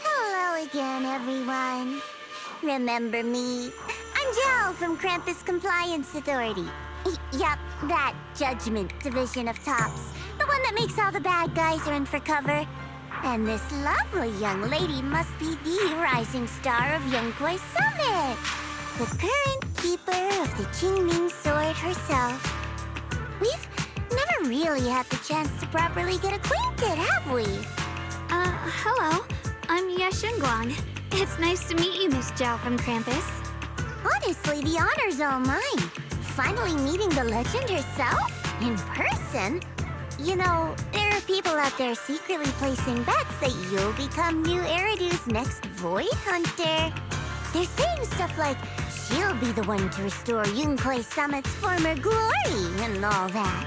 Hello again, everyone. Remember me? I'm Jel from Krampus Compliance Authority. Yup, that Judgment Division of Tops. The one that makes all the bad guys run for cover. And this lovely young lady must be the rising star of Yongkoi Summit. The current keeper of the Qingming Sword herself. We've never really had the chance to properly get acquainted, have we? Hello. I'm Yashunguang. It's nice to meet you, Miss Zhao from Krampus. Honestly, the honor's all mine. Finally meeting the legend herself? In person? You know, there are people out there secretly placing bets that you'll become new Eridu's next Void Hunter. They're saying stuff like, she'll be the one to restore Yongkoi Summit's former glory and all that.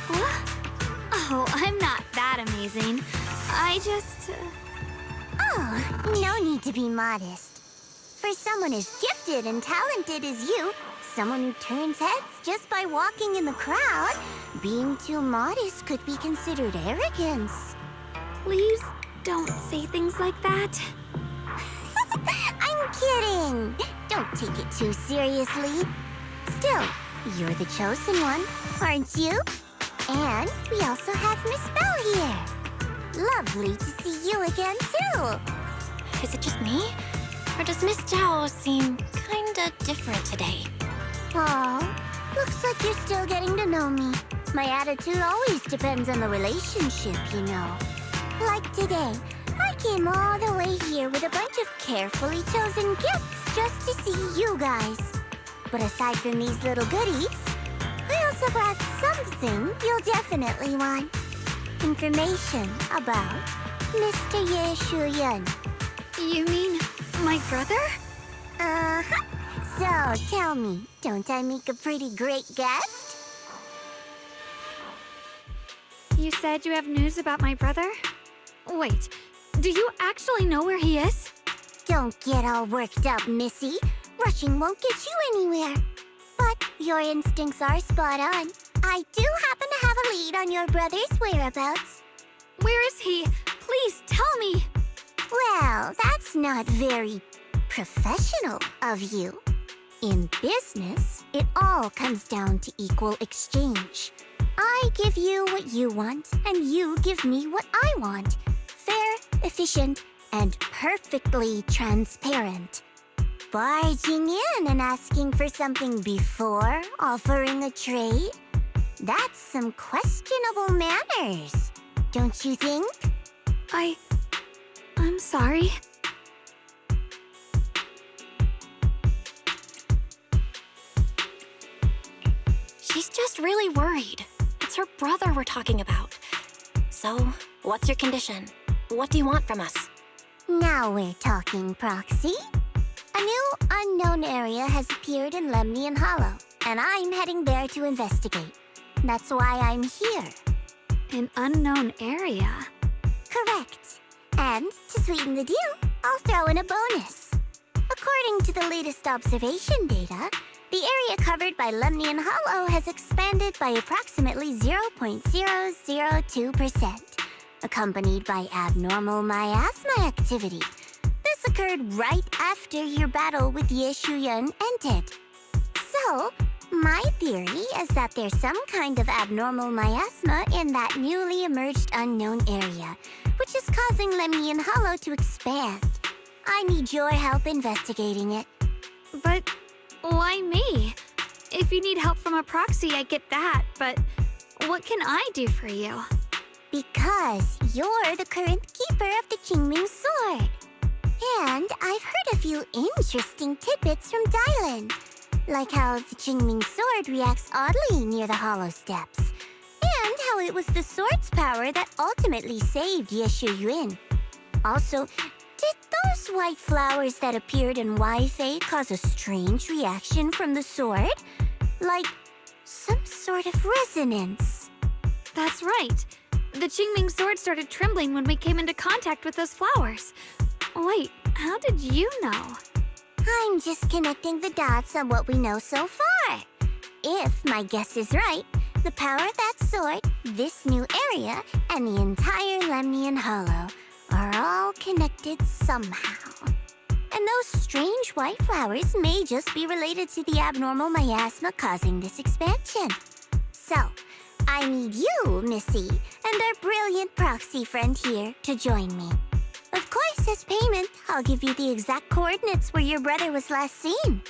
What? Oh, I'm not that amazing. I just... Oh, no need to be modest. For someone as gifted and talented as you, someone who turns heads just by walking in the crowd, being too modest could be considered arrogance. Please don't say things like that. I'm kidding! Don't take it too seriously. Still, you're the chosen one, aren't you? And we also have Miss Belle here. Lovely to see you again, too. Is it just me? Or does Miss Zhao seem kinda different today? Aw, looks like you're still getting to know me. My attitude always depends on the relationship, you know. Like today, I came all the way here with a bunch of carefully chosen gifts just to see you guys. But aside from these little goodies, I also brought something you'll definitely want. Information about Mr. Ye Shuyan. You mean my brother? Uh-huh. So, tell me, don't I make a pretty great guest? You said you have news about my brother? Wait, do you actually know where he is? Don't get all worked up, Missy. Rushing won't get you anywhere. But your instincts are spot on. I do happen to have a lead on your brother's whereabouts. Where is he? Please tell me. Well, that's not very professional of you. In business, it all comes down to equal exchange. I give you what you want, and you give me what I want. Fair, efficient, and perfectly transparent. Barging in and asking for something before offering a trade? That's some questionable manners, don't you think? I'm sorry. She's just really worried. It's her brother we're talking about. So, what's your condition? What do you want from us? Now we're talking, Proxy. A new unknown area has appeared in Lemnian Hollow, and I'm heading there to investigate. That's why I'm here. An unknown area? Correct. And to sweeten the deal, I'll throw in a bonus. According to the latest observation data, the area covered by Lemnian Hollow has expanded by approximately 0.002%, accompanied by abnormal miasma activity. This occurred right after your battle with Ye Shuyan ended. So, my theory is that there's some kind of abnormal miasma in that newly emerged unknown area, which is causing Lemnian Hollow to expand. I need your help investigating it. But why me? If you need help from a proxy, I get that, but what can I do for you? Because you're the current keeper of the Qingming Sword. And I've heard a few interesting tidbits from Dylan. Like how the Qingming sword reacts oddly near the hollow steps. And how it was the sword's power that ultimately saved Yeshu Yuan. Also, did those white flowers that appeared in Wi-Fi cause a strange reaction from the sword? Like some sort of resonance. That's right. The Qingming sword started trembling when we came into contact with those flowers. Wait, how did you know? I'm just connecting the dots on what we know so far. If my guess is right, the power of that sword, this new area, and the entire Lemnian Hollow are all connected somehow. And those strange white flowers may just be related to the abnormal miasma causing this expansion. So, I need you, Missy, and our brilliant proxy friend here to join me. Of course, as payment, I'll give you the exact coordinates where your brother was last seen.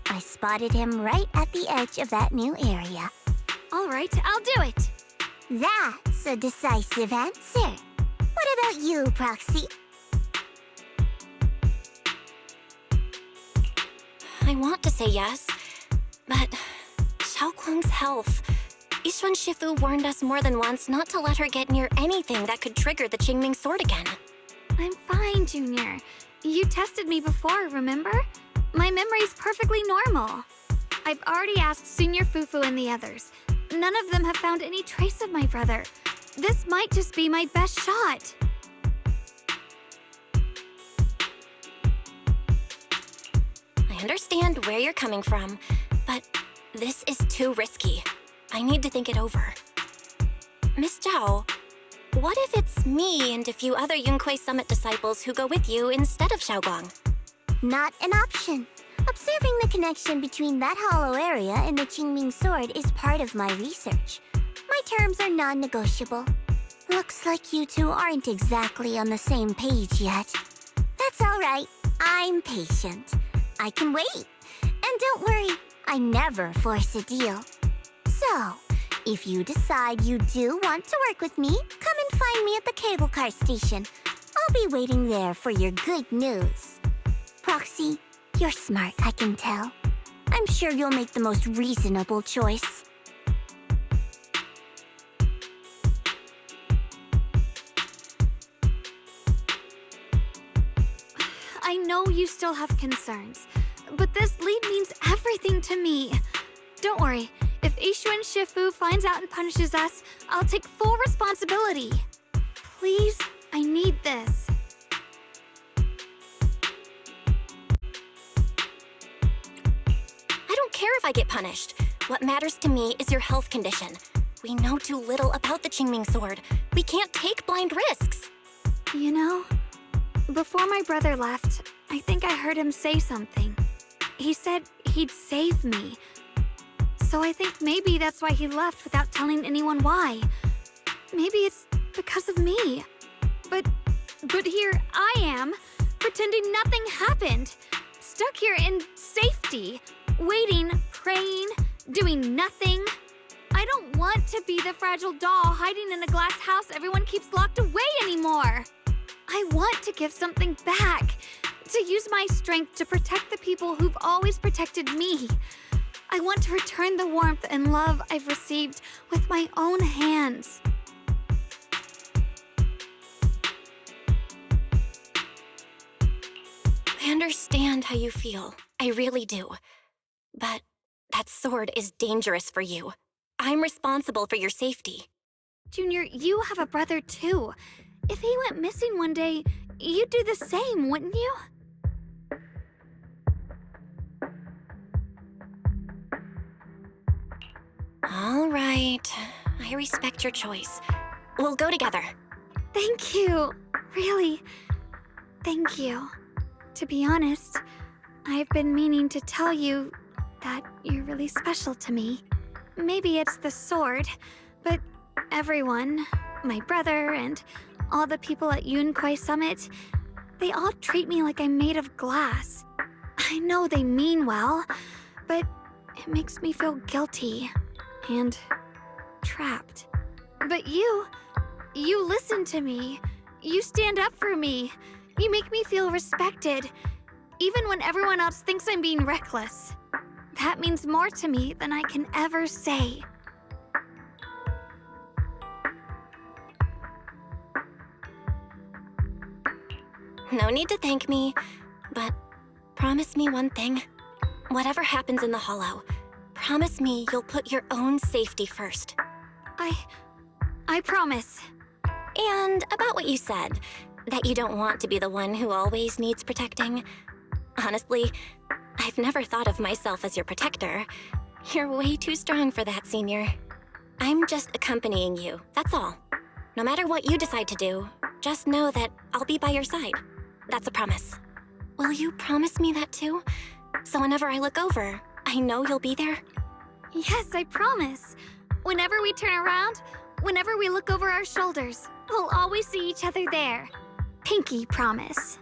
I spotted him right at the edge of that new area. All right, I'll do it. That's a decisive answer. What about you, Proxy? I want to say yes, but Xiaoguang's health. Yishuan Shifu warned us more than once not to let her get near anything that could trigger the Qingming sword again. I'm fine, Junior. You tested me before, remember? My memory's perfectly normal. I've already asked Senior Fufu and the others. None of them have found any trace of my brother. This might just be my best shot. I understand where you're coming from, but this is too risky. I need to think it over. Miss Zhao, what if it's me and a few other Yunquei Summit disciples who go with you instead of Xiaoguang? Not an option. Observing the connection between that hollow area and the Qingming sword is part of my research. My terms are non-negotiable. Looks like you two aren't exactly on the same page yet. That's all right. I'm patient. I can wait. And don't worry, I never force a deal. So, if you decide you do want to work with me, come and find me at the cable car station. I'll be waiting there for your good news. Proxy, you're smart, I can tell. I'm sure you'll make the most reasonable choice. I know you still have concerns, but this lead means everything to me. Don't worry, if Yishuan Shifu finds out and punishes us, I'll take full responsibility. Please, I need this. I don't care if I get punished. What matters to me is your health condition. We know too little about the Qingming sword. We can't take blind risks. You know, before my brother left, I think I heard him say something. He said he'd save me. So I think maybe that's why he left without telling anyone why. Maybe it's because of me. But here I am, pretending nothing happened. Stuck here in safety, waiting, praying, doing nothing. I don't want to be the fragile doll hiding in a glass house everyone keeps locked away anymore. I want to give something back, to use my strength to protect the people who've always protected me. I want to return the warmth and love I've received with my own hands. I understand how you feel. I really do. But that sword is dangerous for you. I'm responsible for your safety. Junior, you have a brother too. If he went missing one day, you'd do the same, wouldn't you? All right. I respect your choice. We'll go together. Thank you. Really, thank you. To be honest, I've been meaning to tell you that you're really special to me. Maybe it's the sword, but everyone, my brother and all the people at Yunquei Summit, they all treat me like I'm made of glass. I know they mean well, but it makes me feel guilty and trapped. But you listen to me. You stand up for me. You make me feel respected, even when everyone else thinks I'm being reckless. That means more to me than I can ever say. No need to thank me, but promise me one thing. Whatever happens in the Hollow, promise me you'll put your own safety first. I promise. And about what you said, that you don't want to be the one who always needs protecting. Honestly, I've never thought of myself as your protector. You're way too strong for that, Senior. I'm just accompanying you, that's all. No matter what you decide to do, just know that I'll be by your side. That's a promise. Will you promise me that too? So whenever I look over, I know you'll be there? Yes, I promise. Whenever we turn around, whenever we look over our shoulders, we'll always see each other there. Pinky promise.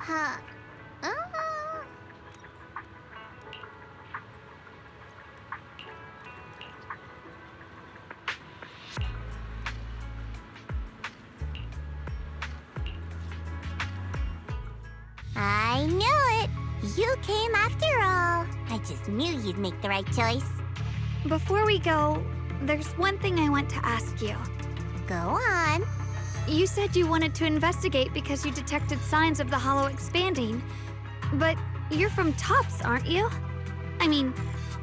Huh. I knew it! You came after all. I just knew you'd make the right choice. Before we go, there's one thing I want to ask you. Go on. You said you wanted to investigate because you detected signs of the Hollow expanding. But you're from Tops, aren't you? I mean,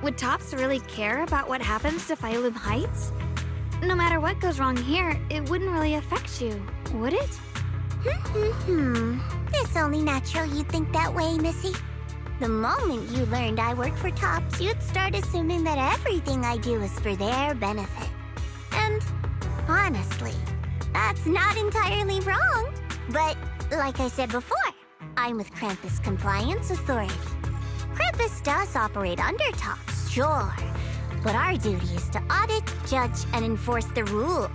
would Tops really care about what happens to Phylum Heights? No matter what goes wrong here, it wouldn't really affect you, would it? It's only natural you'd think that way, Missy. The moment you learned I work for Tops, you'd start assuming that everything I do is for their benefit. And honestly, that's not entirely wrong. But like I said before, I'm with Krampus Compliance Authority. Krampus does operate under Tops, sure. But our duty is to audit, judge, and enforce the rules.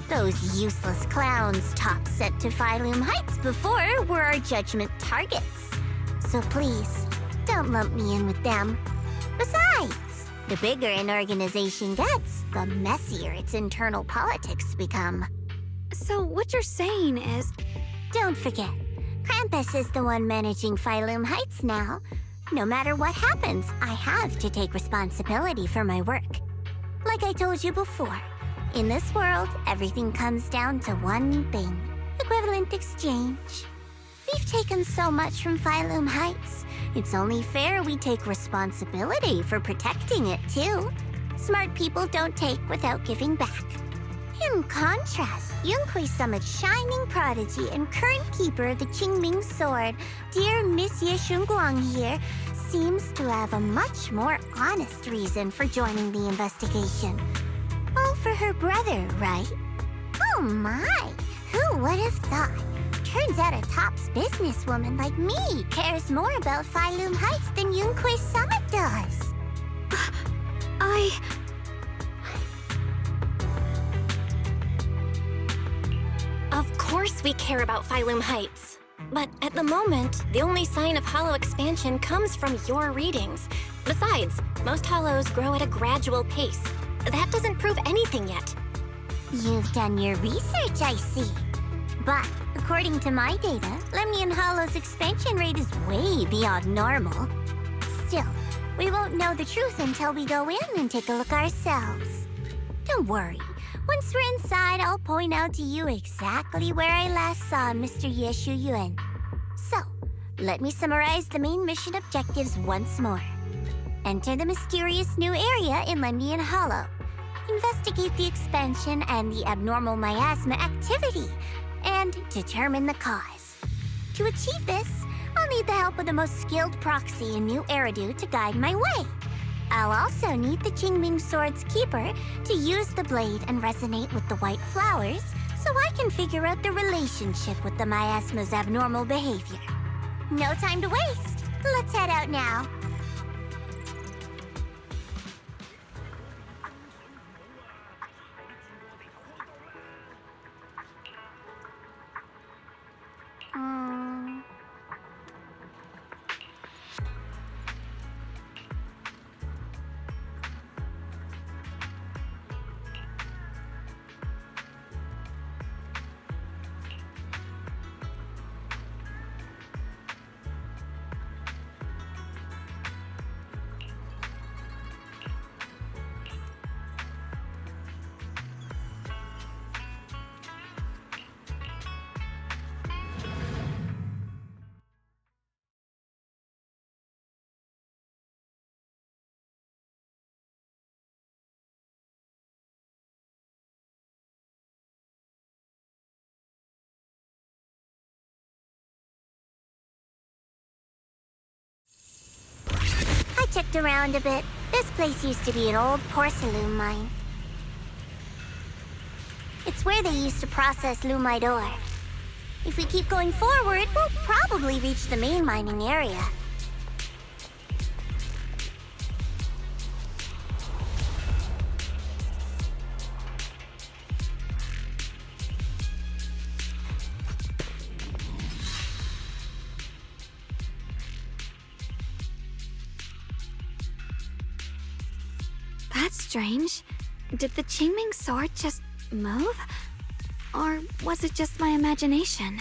Those useless clowns Tops sent to Phylum Heights before were our judgment targets. So please, don't lump me in with them. Besides, the bigger an organization gets, the messier its internal politics become. So what you're saying is... Don't forget, Krampus is the one managing Phylum Heights now. No matter what happens, I have to take responsibility for my work. Like I told you before, in this world, everything comes down to one thing: equivalent exchange. We've taken so much from Phylum Heights. It's only fair we take responsibility for protecting it, too. Smart people don't take without giving back. In contrast, Yunhui Summit's shining prodigy and current keeper of the Qingming Sword, dear Miss Ye Shunguang here, seems to have a much more honest reason for joining the investigation. All for her brother, right? Oh my! Who would have thought? Turns out a Tops businesswoman like me cares more about Phylum Heights than Yunhui Summit does. Of course we care about Phylum Heights. But at the moment, the only sign of hollow expansion comes from your readings. Besides, most hollows grow at a gradual pace. That doesn't prove anything yet. You've done your research, I see. But according to my data, Lemnian Hollow's expansion rate is way beyond normal. Still, we won't know the truth until we go in and take a look ourselves. Don't worry, Once we're inside, I'll point out to you exactly where I last saw Mr. Yeshu Yuen. So, let me summarize the main mission objectives once more. Enter the mysterious new area in Lendian Hollow. Investigate the expansion and the abnormal miasma activity, and determine the cause. To achieve this, I'll need the help of the most skilled proxy in New Eridu to guide my way. I'll also need the Qingming Sword's keeper to use the blade and resonate with the white flowers so I can figure out the relationship with the miasma's abnormal behavior. No time to waste. Let's head out now. I checked around a bit. This place used to be an old porcelain mine. It's where they used to process lumite ore. If we keep going forward, we'll probably reach the main mining area. That's strange. Did the Qingming sword just move? Or was it just my imagination?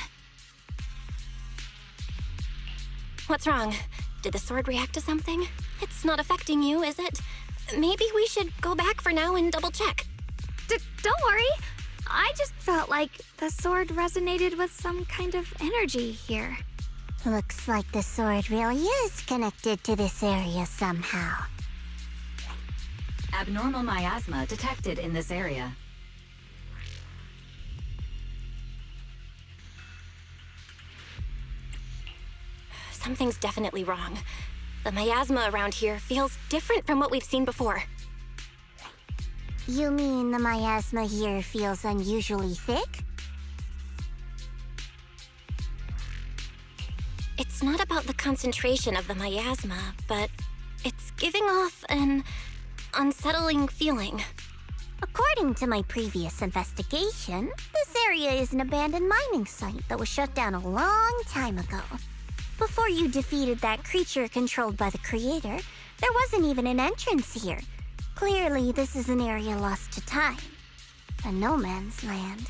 What's wrong? Did the sword react to something? It's not affecting you, is it? Maybe we should go back for now and double check. Don't worry. I just felt like the sword resonated with some kind of energy here. Looks like the sword really is connected to this area somehow. Abnormal miasma detected in this area. Something's definitely wrong. The miasma around here feels different from what we've seen before. You mean the miasma here feels unusually thick? It's not about the concentration of the miasma, but it's giving off an unsettling feeling. According to my previous investigation, this area is an abandoned mining site that was shut down a long time ago. Before you defeated that creature controlled by the creator, there wasn't even an entrance here. Clearly, this is an area lost to time. A no man's land.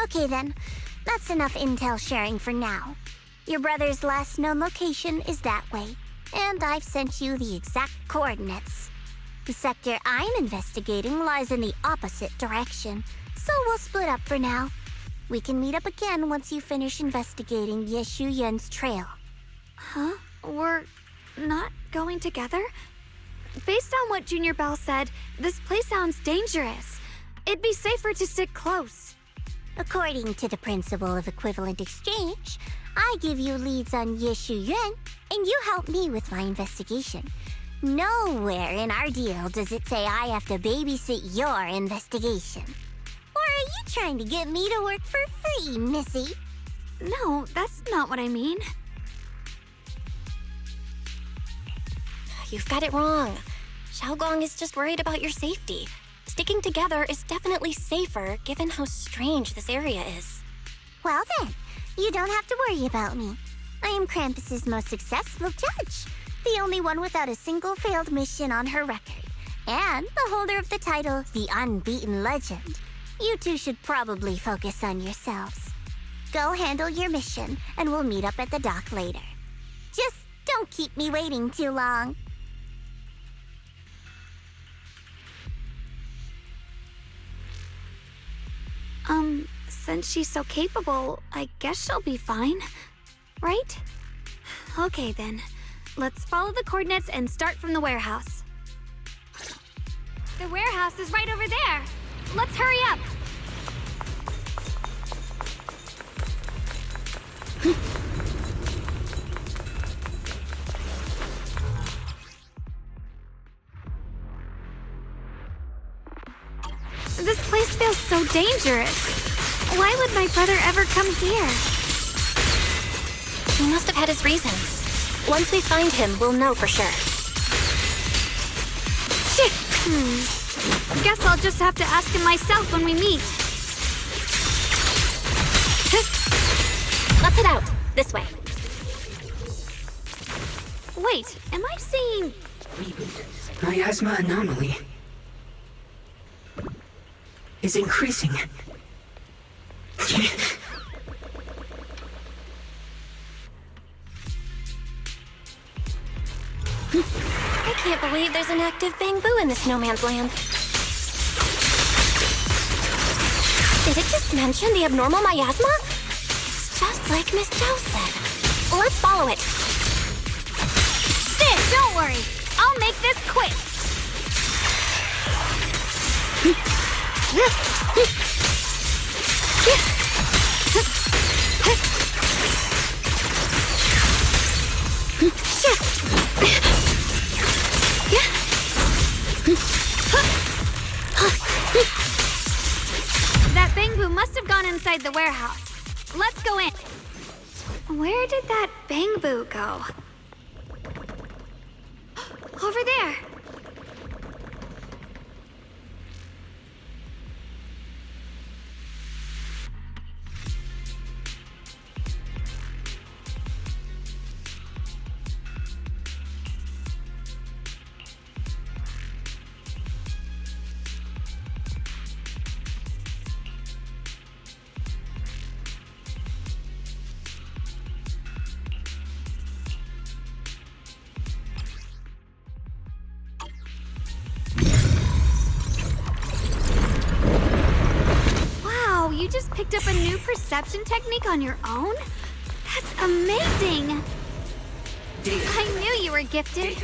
Okay then, that's enough intel sharing for now. Your brother's last known location is that way, and I've sent you the exact coordinates. The sector I'm investigating lies in the opposite direction, so we'll split up for now. We can meet up again once you finish investigating Yeshu Yen's trail. Huh? We're not going together? Based on what Junior Bell said, this place sounds dangerous. It'd be safer to stick close. According to the principle of equivalent exchange, I give you leads on Yeshu Yuen, and you help me with my investigation. Nowhere in our deal does it say I have to babysit your investigation. Or are you trying to get me to work for free, Missy? No, that's not what I mean. You've got it wrong. Xiaogong is just worried about your safety. Sticking together is definitely safer given how strange this area is. Well then, you don't have to worry about me. I am Krampus's most successful judge, the only one without a single failed mission on her record, and the holder of the title, the Unbeaten Legend. You two should probably focus on yourselves. Go handle your mission, and we'll meet up at the dock later. Just don't keep me waiting too long. Since she's so capable, I guess she'll be fine. Right? Okay then. Let's follow the coordinates and start from the warehouse. The warehouse is right over there. Let's hurry up. This place feels so dangerous. Why would my brother ever come here? He must have had his reasons. Once we find him, we'll know for sure. Guess I'll just have to ask him myself when we meet. Let's head out. This way. Wait, am I seeing... Miasma anomaly is increasing. I can't believe there's an active bamboo in the snowman's land. Did it just mention the abnormal miasma? It's just like Miss Zhao said. Let's follow it. Sid, don't worry. I'll make this quick. That bamboo must have gone inside the warehouse. Let's go in. Where did that bamboo go? Over there. You just picked up a new perception technique on your own? That's amazing! I knew you were gifted.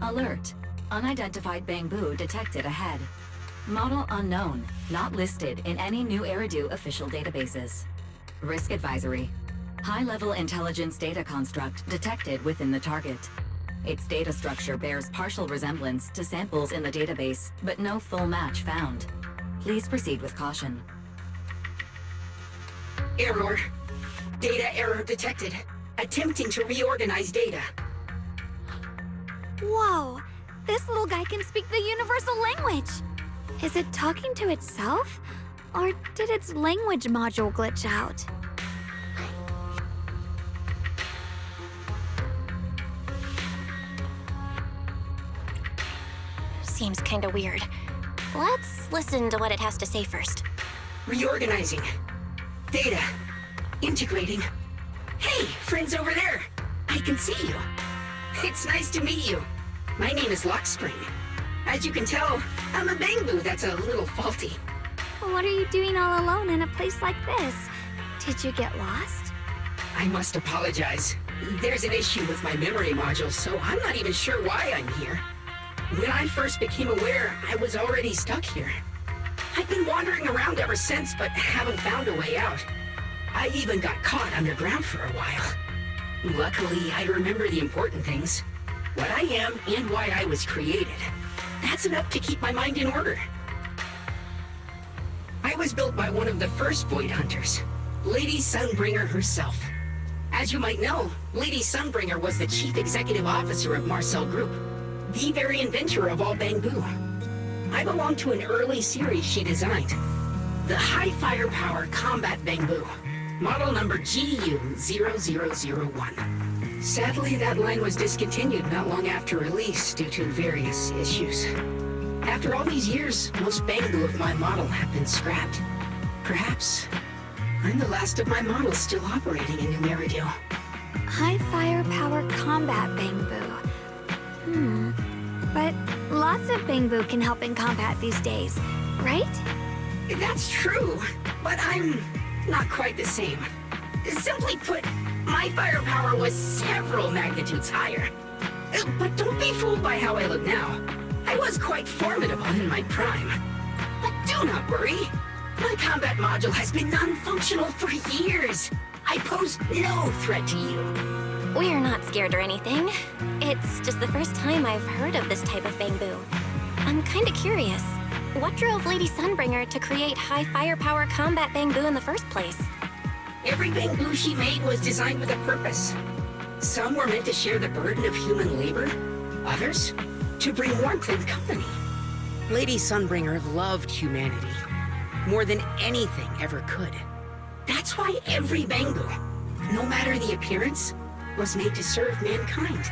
Alert. Unidentified bamboo detected ahead. Model unknown, not listed in any new Eridu official databases. Risk advisory. High-level intelligence data construct detected within the target. Its data structure bears partial resemblance to samples in the database, but no full match found. Please proceed with caution. Error. Data error detected. Attempting to reorganize data. Whoa! This little guy can speak the universal language! Is it talking to itself? Or did its language module glitch out? Seems kinda weird. Let's listen to what it has to say first. Reorganizing. Data. Integrating. Hey, friends over there. I can see you. It's nice to meet you. My name is Lockspring. As you can tell, I'm a bamboo that's a little faulty. What are you doing all alone in a place like this? Did you get lost? I must apologize. There's an issue with my memory module, so I'm not even sure why I'm here. When I first became aware, I was already stuck here. I've been wandering around ever since, but haven't found a way out. I even got caught underground for a while. Luckily, I remember the important things. What I am and why I was created. That's enough to keep my mind in order. I was built by one of the first Void Hunters, Lady Sunbringer herself. As you might know, Lady Sunbringer was the chief executive officer of Marcel Group, the very inventor of all bamboo. I belong to an early series she designed, the High Firepower Combat Bamboo, model number GU0001. Sadly, that line was discontinued not long after release due to various issues. After all these years, most bamboo of my model have been scrapped. Perhaps I'm the last of my models still operating in New Eridu. High firepower combat bamboo. But lots of bamboo can help in combat these days, right? That's true, but I'm not quite the same. Simply put, my firepower was several magnitudes higher. But don't be fooled by how I look now. I was quite formidable in my prime. But do not worry. My combat module has been non-functional for years. I pose no threat to you. We're not scared or anything. It's just the first time I've heard of this type of bamboo. I'm kinda curious. What drove Lady Sunbringer to create high firepower combat bamboo in the first place? Every bamboo she made was designed with a purpose. Some were meant to share the burden of human labor, others to bring warmth and company. Lady Sunbringer loved humanity more than anything ever could. That's why every bamboo, no matter the appearance, was made to serve mankind.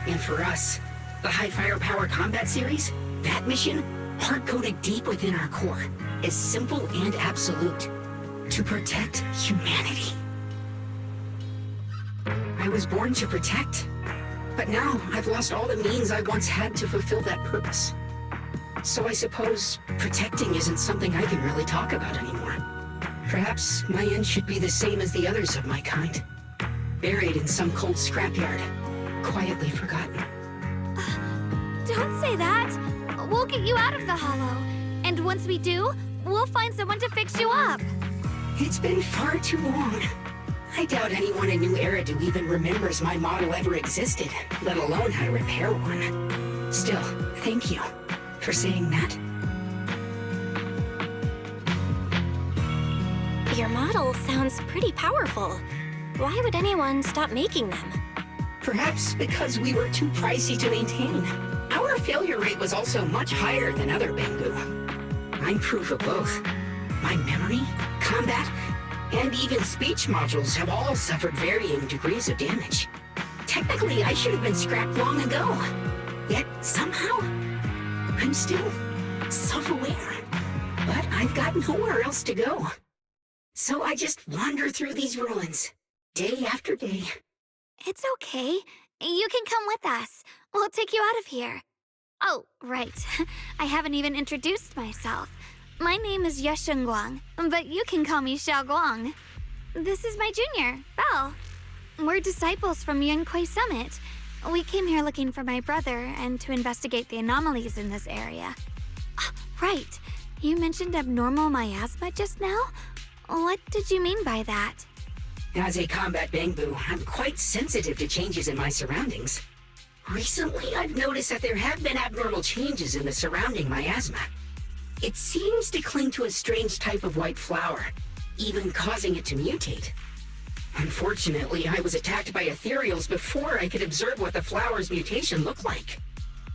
And for us, the High Firepower Combat Series, that mission, hard-coded deep within our core, is simple and absolute. To protect humanity. I was born to protect, but now I've lost all the means I once had to fulfill that purpose. So I suppose protecting isn't something I can really talk about anymore. Perhaps my end should be the same as the others of my kind. Buried in some cold scrapyard, quietly forgotten. Don't say that. We'll get you out of the hollow. And once we do, we'll find someone to fix you up. It's been far too long. I doubt anyone in New Eridu even remembers my model ever existed, let alone how to repair one. Still, thank you for saying that. Your model sounds pretty powerful. Why would anyone stop making them? Perhaps because we were too pricey to maintain. Our failure rate was also much higher than other bamboo. I'm proof of both. My memory, combat, and even speech modules have all suffered varying degrees of damage. Technically, I should have been scrapped long ago. Yet, somehow, I'm still self-aware. But I've got nowhere else to go. So I just wander through these ruins, day after day. It's okay. You can come with us. We'll take you out of here. Oh, right. I haven't even introduced myself. My name is Yeshengguang, but you can call me Xiaoguang. This is my junior, Belle. We're disciples from Yunquei Summit. We came here looking for my brother and to investigate the anomalies in this area. Right. You mentioned abnormal miasma just now? What did you mean by that? As a combat bamboo, I'm quite sensitive to changes in my surroundings. Recently, I've noticed that there have been abnormal changes in the surrounding miasma. It seems to cling to a strange type of white flower, even causing it to mutate. Unfortunately, I was attacked by ethereals before I could observe what the flower's mutation looked like.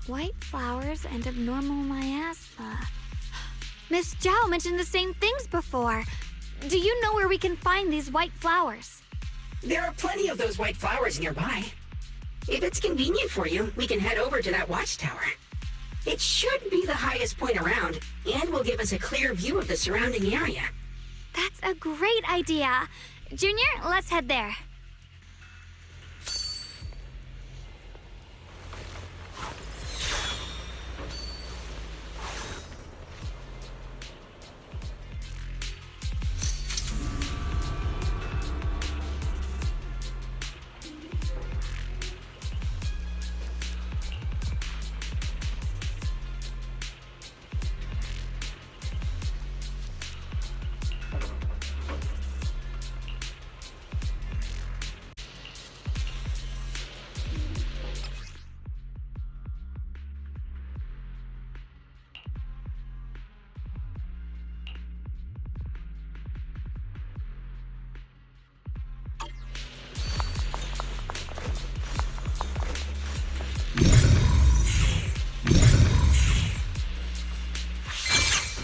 White flowers and abnormal miasma. Miss Zhao mentioned the same things before. Do you know where we can find these white flowers? There are plenty of those white flowers nearby. If it's convenient for you, we can head over to that watchtower. It should be the highest point around, and will give us a clear view of the surrounding area. That's a great idea. Junior, let's head there.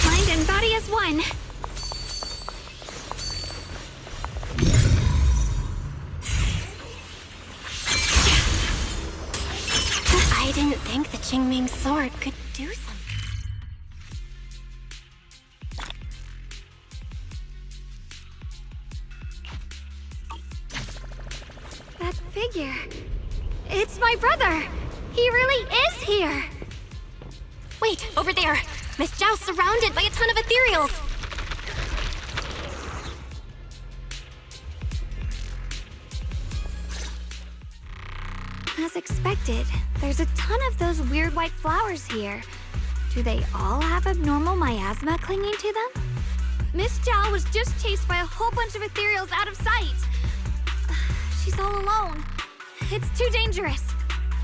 Mind and body as one. I didn't think the Qingming sword could do something. That figure. It's my brother. He really is here. Wait, over there! Miss Zhao's surrounded by a ton of ethereals! As expected, there's a ton of those weird white flowers here. Do they all have abnormal miasma clinging to them? Miss Zhao was just chased by a whole bunch of ethereals out of sight. She's all alone. It's too dangerous.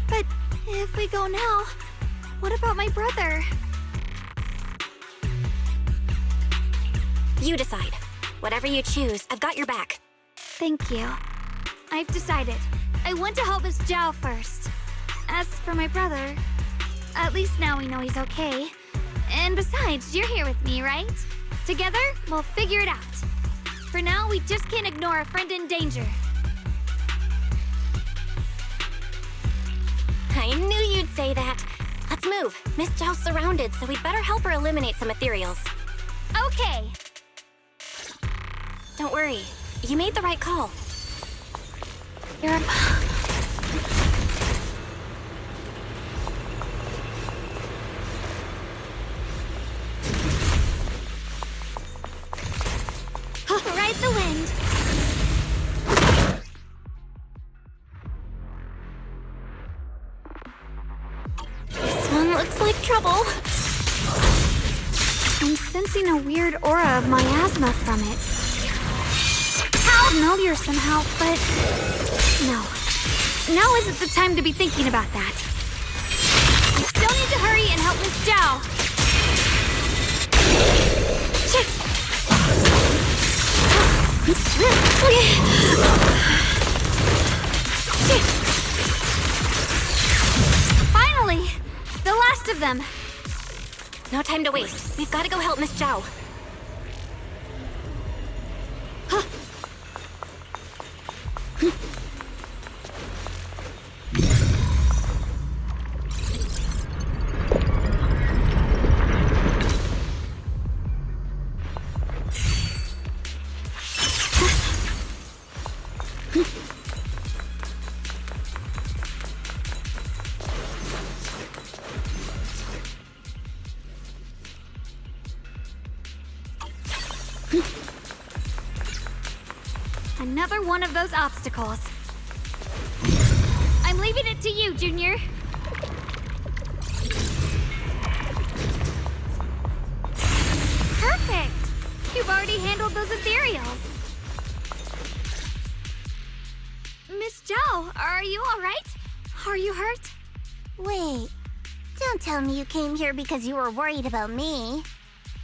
But if we go now, what about my brother? You decide. Whatever you choose, I've got your back. Thank you. I've decided. I want to help Miss Zhao first. As for my brother, at least now we know he's okay. And besides, you're here with me, right? Together, we'll figure it out. For now, we just can't ignore a friend in danger. I knew you'd say that. Let's move. Miss Zhao's surrounded, so we'd better help her eliminate some ethereals. Okay. Don't worry. You made the right call. You're... Ride the wind. This one looks like trouble. I'm sensing a weird aura of miasma from it. How familiar somehow, but... No. Now isn't the time to be thinking about that. We still need to hurry and help Miss Zhao. Shit! Finally! The last of them! No time to waste. We've got to go help Miss Zhao. Another one of those obstacles. I'm leaving it to you, Junior. Perfect! You've already handled those ethereals. Miss Zhao, are you all right? Are you hurt? Wait, don't tell me you came here because you were worried about me.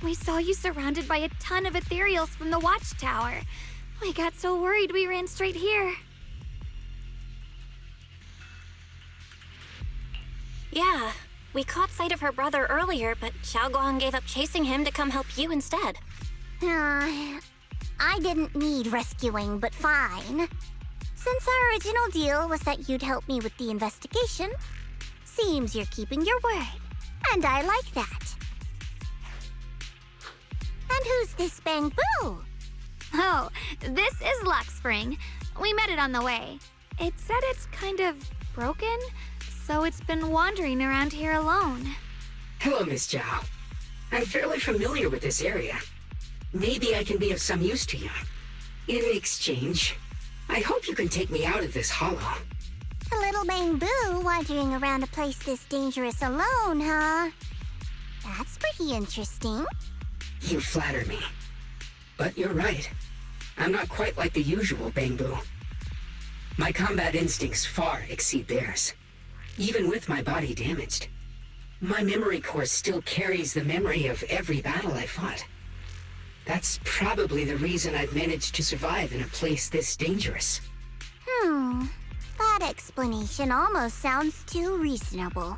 We saw you surrounded by a ton of ethereals from the watchtower. We got so worried we ran straight here. Yeah, we caught sight of her brother earlier, but Xiaoguang gave up chasing him to come help you instead. I didn't need rescuing, but fine. Since our original deal was that you'd help me with the investigation, seems you're keeping your word, and I like that. And who's this Bang-Boo? Oh, this is Luck Spring. We met it on the way. It said it's kind of broken, so it's been wandering around here alone. Hello, Miss Zhao. I'm fairly familiar with this area. Maybe I can be of some use to you. In exchange, I hope you can take me out of this hollow. A little Bang-Boo wandering around a place this dangerous alone, huh? That's pretty interesting. You flatter me. But you're right. I'm not quite like the usual Bang-Boo. My combat instincts far exceed theirs. Even with my body damaged, my memory core still carries the memory of every battle I fought. That's probably the reason I've managed to survive in a place this dangerous. That explanation almost sounds too reasonable.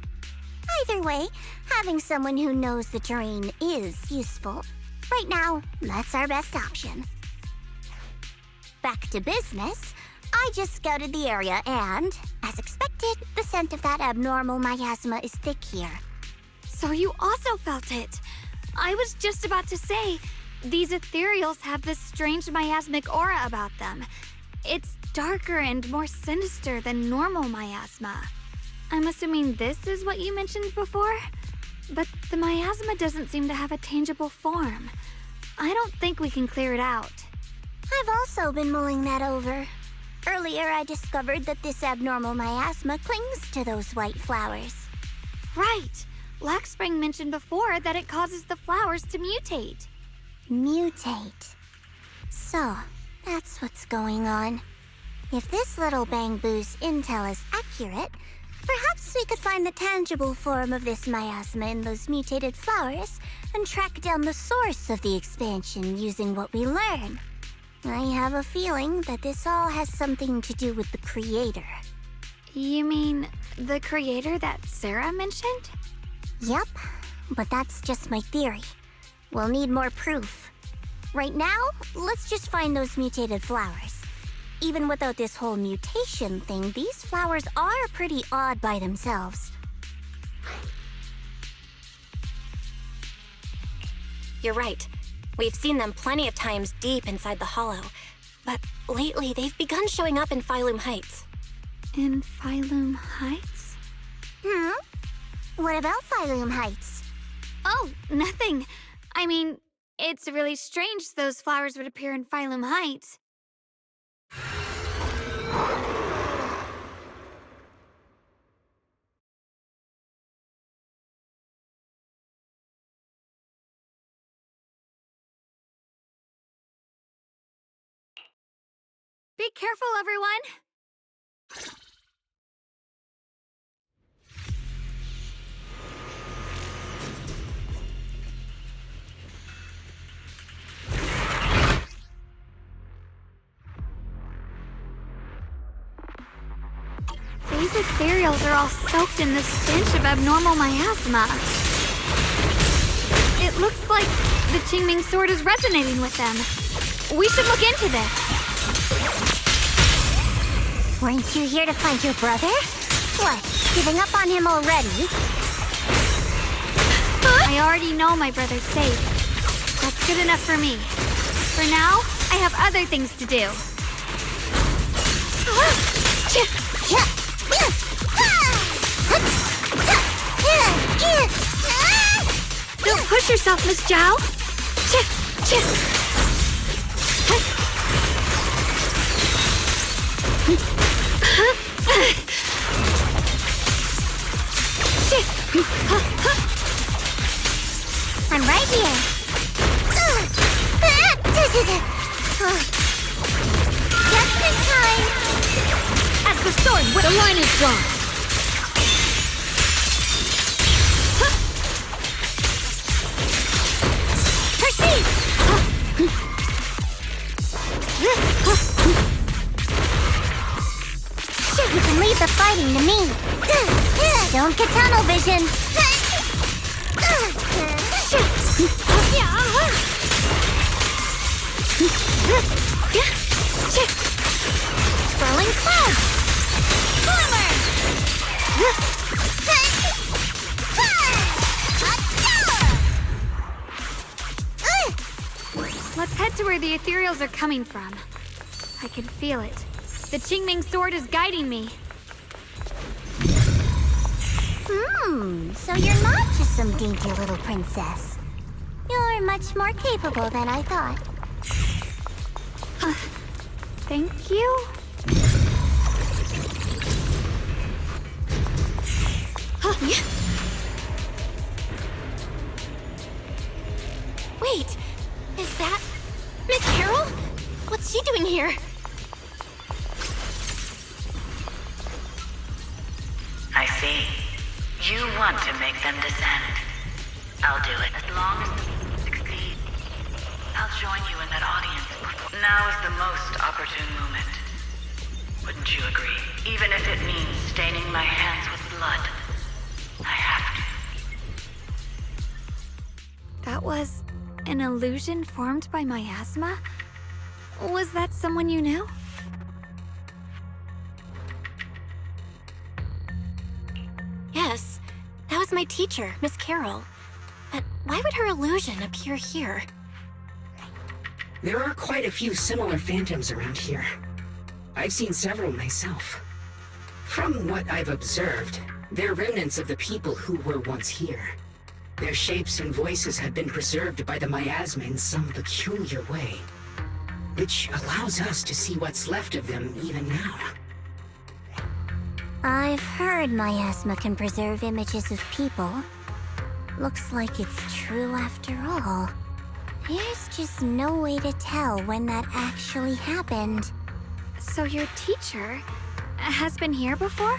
Either way, having someone who knows the terrain is useful. Right now, that's our best option. Back to business, I just scouted the area and, as expected, the scent of that abnormal miasma is thick here. So you also felt it. I was just about to say, these ethereals have this strange miasmic aura about them. It's darker and more sinister than normal miasma. I'm assuming this is what you mentioned before? But the miasma doesn't seem to have a tangible form. I don't think we can clear it out. I've also been mulling that over. Earlier, I discovered that this abnormal miasma clings to those white flowers. Right. Black Spring mentioned before that it causes the flowers to mutate. Mutate. So, that's what's going on. If this little Bangbu's intel is accurate, perhaps we could find the tangible form of this miasma in those mutated flowers and track down the source of the expansion using what we learn. I have a feeling that this all has something to do with the creator. You mean the creator that Sarah mentioned? Yep, but that's just my theory. We'll need more proof. Right now, let's just find those mutated flowers. Even without this whole mutation thing, these flowers are pretty odd by themselves. You're right. We've seen them plenty of times deep inside the hollow. But lately, they've begun showing up in Phylum Heights. In Phylum Heights? What about Phylum Heights? Oh, nothing. I mean, it's really strange those flowers would appear in Phylum Heights. Be careful, everyone! These ethereals are all soaked in the stench of abnormal miasma. It looks like the Qingming sword is resonating with them. We should look into this. Weren't you here to find your brother? What, giving up on him already? I already know my brother's safe. That's good enough for me. For now, I have other things to do. Don't push yourself, Miss Zhao. I'm right here. Just in time. As the sword whips. The line is drawn. Proceed. You can leave the fighting to me. Don't get tunnel vision. Swirling cloud. Let's head to where the ethereals are coming from. I can feel it. The Qingming sword is guiding me. So you're not just some dainty little princess. You're much more capable than I thought. Thank you. Wait, is that Miss Carol? What's she doing here? I see. You want to make them descend. I'll do it as long as you succeed. I'll join you in that audience. Now is the most opportune moment. Wouldn't you agree? Even if it means staining my hands with blood. I have to. That was an illusion formed by miasma? Was that someone you knew? Yes, that was my teacher, Miss Carol. But why would her illusion appear here? There are quite a few similar phantoms around here. I've seen several myself. From what I've observed, they're remnants of the people who were once here. Their shapes and voices have been preserved by the miasma in some peculiar way. which allows us to see what's left of them even now. I've heard miasma can preserve images of people. Looks like it's true after all. There's just no way to tell when that actually happened. So your teacher has been here before?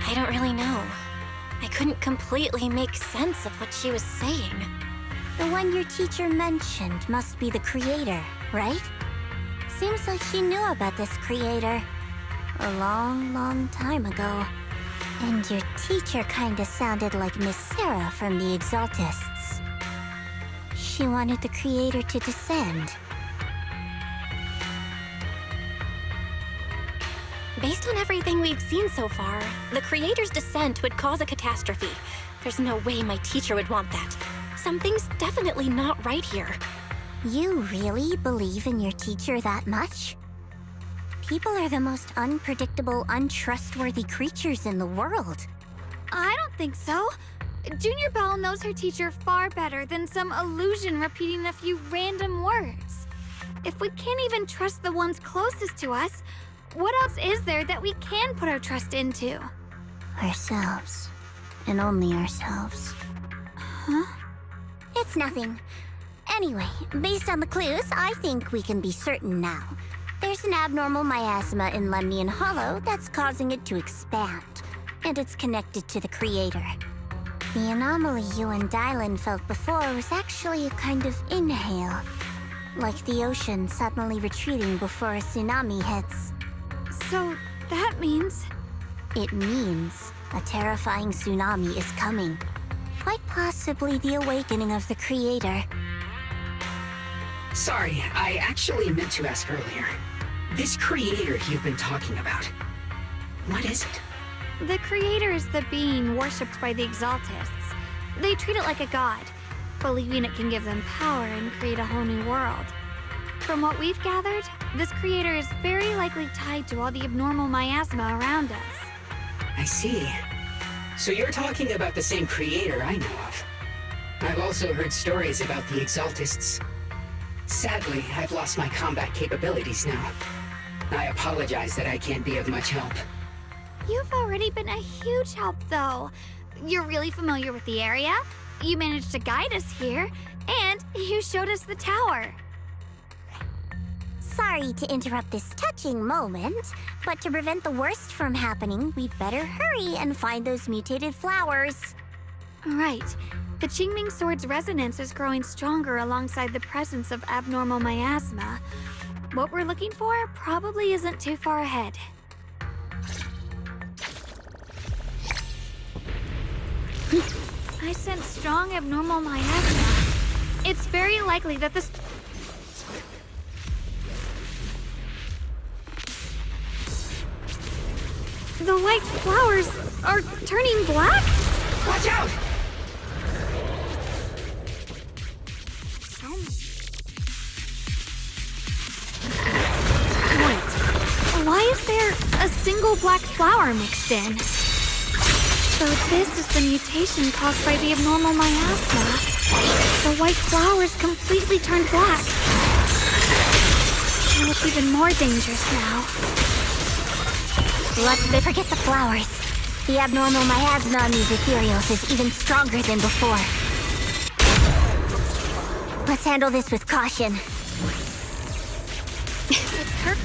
I don't really know. I couldn't completely make sense of what she was saying. The one your teacher mentioned must be the creator, right? Seems like she knew about this creator a long, long time ago. And your teacher kinda sounded like Miss Sarah from the Exaltists. She wanted the creator to descend. Based on everything we've seen so far, the creator's descent would cause a catastrophe. There's no way my teacher would want that. Something's definitely not right here. You really believe in your teacher that much? People are the most unpredictable, untrustworthy creatures in the world. I don't think so. Junior Belle knows her teacher far better than some illusion repeating a few random words. If we can't even trust the ones closest to us, what else is there that we can put our trust into? Ourselves. And only ourselves. Huh? It's nothing. Anyway, based on the clues, I think we can be certain now. There's an abnormal miasma in Lemnian Hollow that's causing it to expand, and it's connected to the creator. The anomaly you and Dylan felt before was actually a kind of inhale, like the ocean suddenly retreating before a tsunami hits. So that means... It means a terrifying tsunami is coming. Quite possibly the awakening of the creator. Sorry, I actually meant to ask earlier. This creator you've been talking about, what is it? The creator is the being worshipped by the Exaltists. They treat it like a god, believing it can give them power and create a whole new world. From what we've gathered, this creator is very likely tied to all the abnormal miasma around us. I see. So you're talking about the same creator I know of. I've also heard stories about the Exaltists. Sadly, I've lost my combat capabilities now. I apologize that I can't be of much help. You've already been a huge help, though. You're really familiar with the area, you managed to guide us here, and you showed us the tower. Sorry to interrupt this touching moment, but to prevent the worst from happening, we'd better hurry and find those mutated flowers. Right. The Qingming Sword's resonance is growing stronger alongside the presence of abnormal miasma. What we're looking for probably isn't too far ahead. I sense strong abnormal miasma. It's very likely that this... The white flowers are turning black? Watch out! Wait, why is there a single black flower mixed in? So this is the mutation caused by the abnormal miasma. The white flowers completely turned black. They look even more dangerous now. Let's forget the flowers. The abnormal miasma on these ethereals is even stronger than before. Let's handle this with caution. It's her.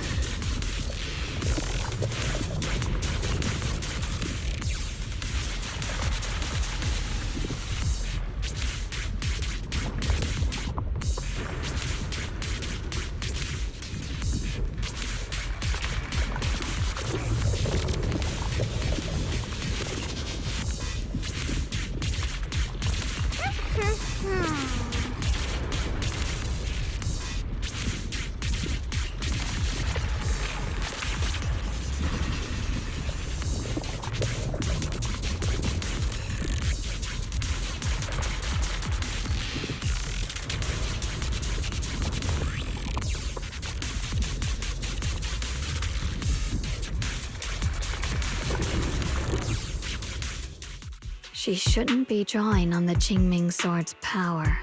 She shouldn't be drawing on the Qingming Sword's power.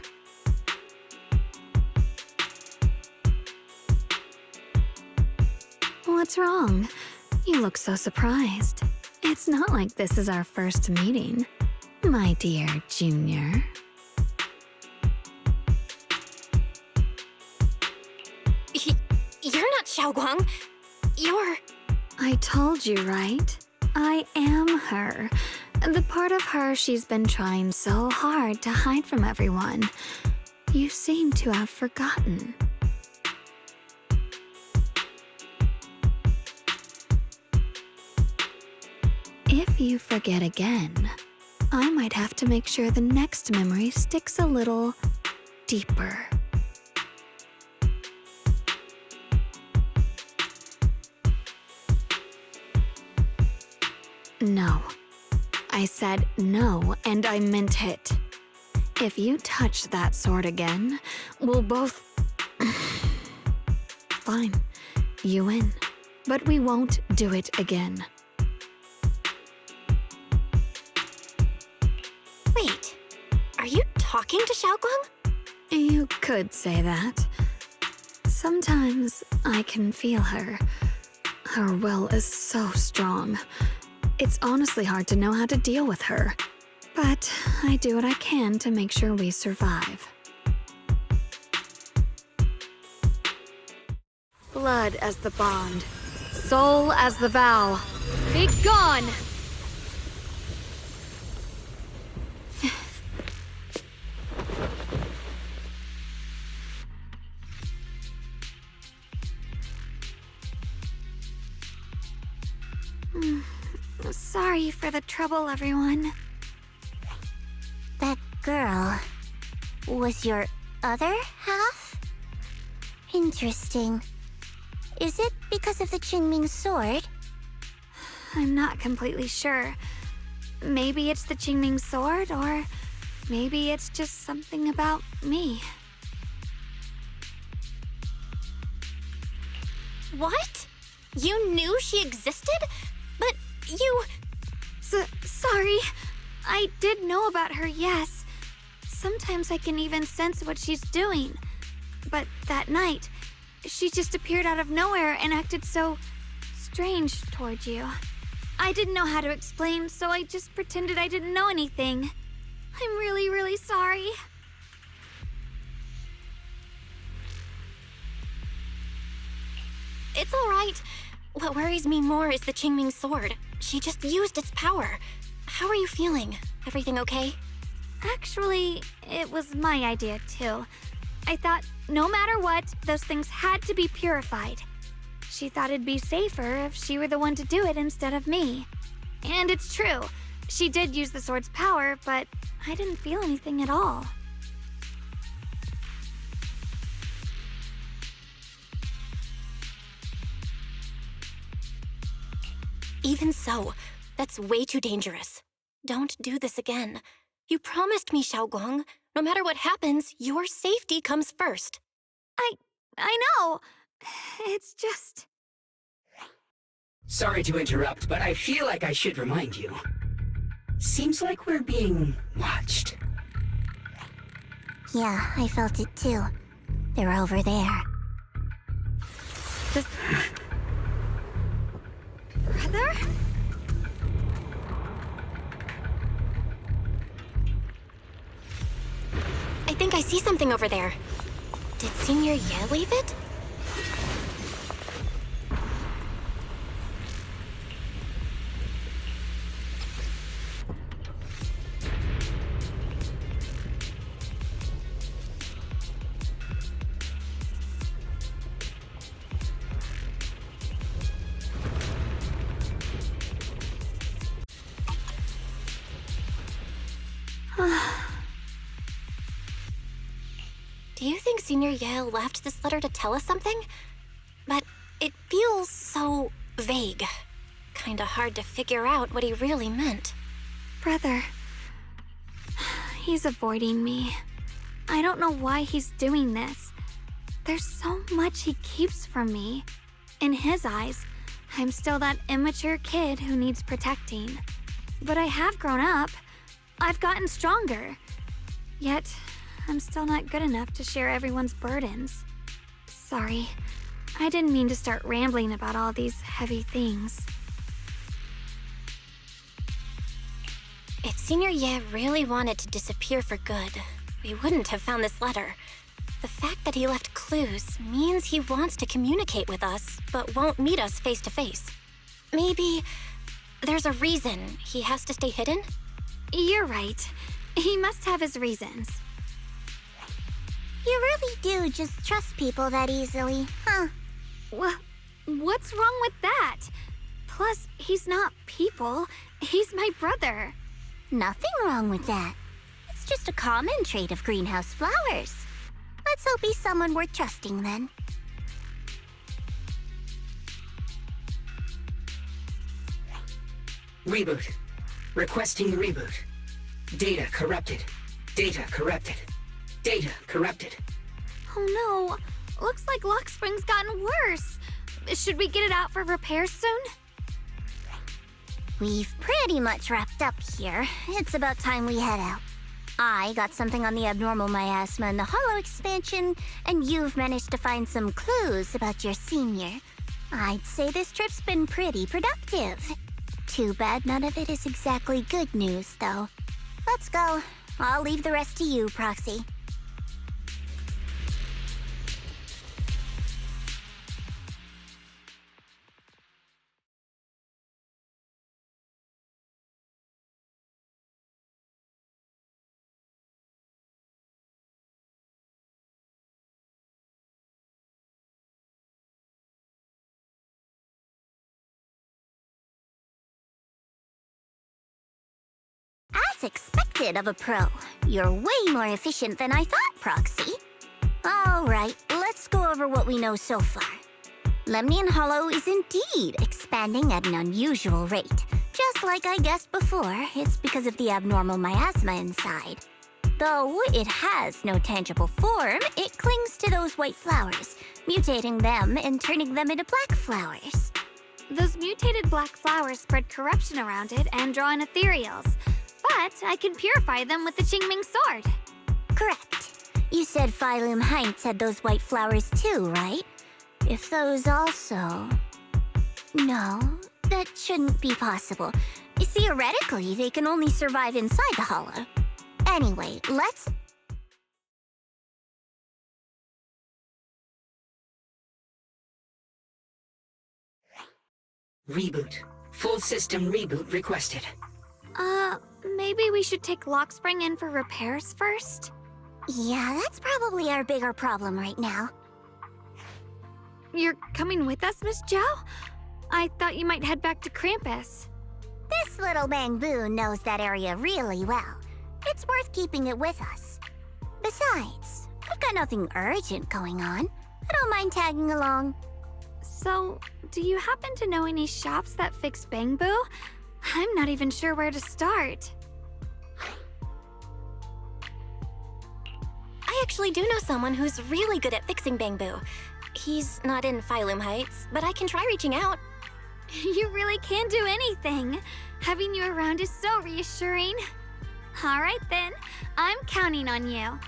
What's wrong? You look so surprised. It's not like this is our first meeting, my dear Junior. You're not Xiaoguang. You're... I told you, right? I am her. The part of her she's been trying so hard to hide from everyone. You seem to have forgotten. If you forget again, I might have to make sure the next memory sticks a little deeper. No. I said no, and I meant it. If you touch that sword again, we'll both... Fine. You win. But we won't do it again. Wait, are you talking to Xiaoguang? You could say that. Sometimes I can feel her. Her will is so strong. It's honestly hard to know how to deal with her. But I do what I can to make sure we survive. Blood as the bond. Soul as the vow. Be gone! Sorry for the trouble, everyone. That girl was your other half? Interesting. Is it because of the Qingming sword? I'm not completely sure. Maybe it's the Qingming sword, or maybe it's just something about me. What? You knew she existed? But you... Sorry. I did know about her, yes. Sometimes I can even sense what she's doing. But that night, she just appeared out of nowhere and acted so strange toward you. I didn't know how to explain, so I just pretended I didn't know anything. I'm really, really sorry. It's all right. What worries me more is the Qingming sword. She just used its power. How are you feeling? Everything okay? Actually, it was my idea too. I thought no matter what, those things had to be purified. She thought it'd be safer if she were the one to do it instead of me. And it's true. She did use the sword's power, but I didn't feel anything at all. Even so, that's way too dangerous. Don't do this again. You promised me, Xiaoguang. No matter what happens, your safety comes first. I know. It's just... Sorry to interrupt, but I feel like I should remind you. Seems like we're being watched. Yeah, I felt it too. They're over there. Brother? I think I see something over there. Did Senior Ye leave it? Do you think Senior Ye left this letter to tell us something? But it feels so vague. Kinda hard to figure out what he really meant. Brother. He's avoiding me. I don't know why he's doing this. There's so much he keeps from me. In his eyes, I'm still that immature kid who needs protecting. But I have grown up. I've gotten stronger. Yet, I'm still not good enough to share everyone's burdens. Sorry. I didn't mean to start rambling about all these heavy things. If Senior Ye really wanted to disappear for good, we wouldn't have found this letter. The fact that he left clues means he wants to communicate with us, but won't meet us face to face. Maybe there's a reason he has to stay hidden? You're right. He must have his reasons. You really do just trust people that easily, huh? What's wrong with that? Plus, he's not people. He's my brother. Nothing wrong with that. It's just a common trait of greenhouse flowers. Let's hope he's someone worth trusting then. Reboot. Requesting reboot. Data corrupted. Data corrupted. Data corrupted. Oh no. Looks like Lockspring's gotten worse. Should we get it out for repairs soon? We've pretty much wrapped up here. It's about time we head out. I got something on the abnormal miasma and the hollow expansion, and you've managed to find some clues about your senior. I'd say this trip's been pretty productive. Too bad none of it is exactly good news, though. Let's go. I'll leave the rest to you, Proxy. As expected of a pro, you're way more efficient than I thought, Proxy. Alright, let's go over what we know so far. Lemnian Hollow is indeed expanding at an unusual rate. Just like I guessed before, it's because of the abnormal miasma inside. Though it has no tangible form, it clings to those white flowers, mutating them and turning them into black flowers. Those mutated black flowers spread corruption around it and draw in ethereals. But I can purify them with the Qingming sword. Correct. You said Phylum Heights had those white flowers too, right? If those also... No, that shouldn't be possible. Theoretically, they can only survive inside the hollow. Anyway, let's... Reboot. Full system reboot requested. Maybe we should take Lockspring in for repairs first? Yeah, that's probably our bigger problem right now. You're coming with us, Miss Zhao? I thought you might head back to Krampus. This little Bangbu knows that area really well. It's worth keeping it with us. Besides, I've got nothing urgent going on. I don't mind tagging along. So, do you happen to know any shops that fix Bangbu? I'm not even sure where to start. I actually do know someone who's really good at fixing Bangbu. He's not in Phylum Heights, but I can try reaching out. You really can do anything. Having you around is so reassuring. All right then, I'm counting on you.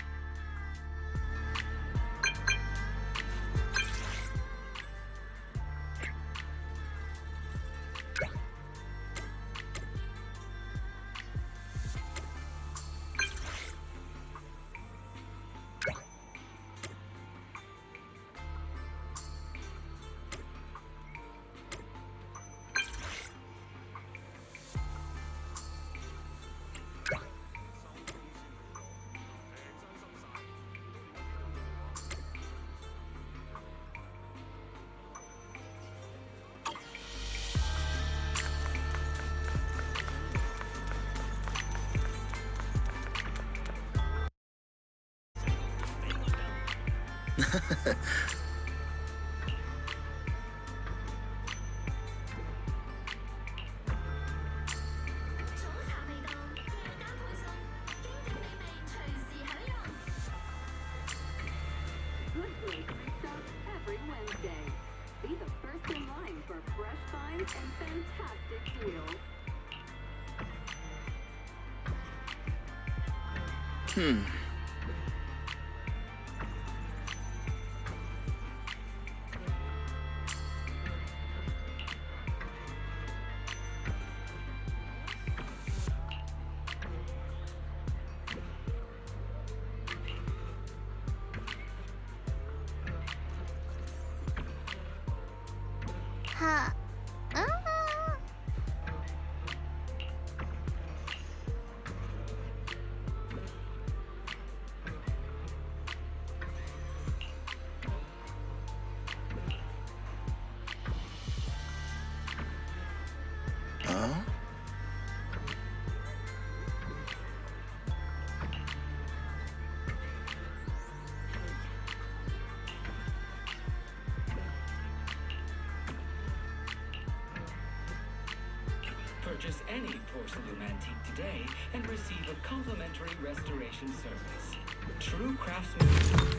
Every Wednesday. Be the first in line for fresh finds and fantastic deals. Huh? Huh? Purchase any porcelain antique today and receive a complimentary restoration service. True craftsmanship.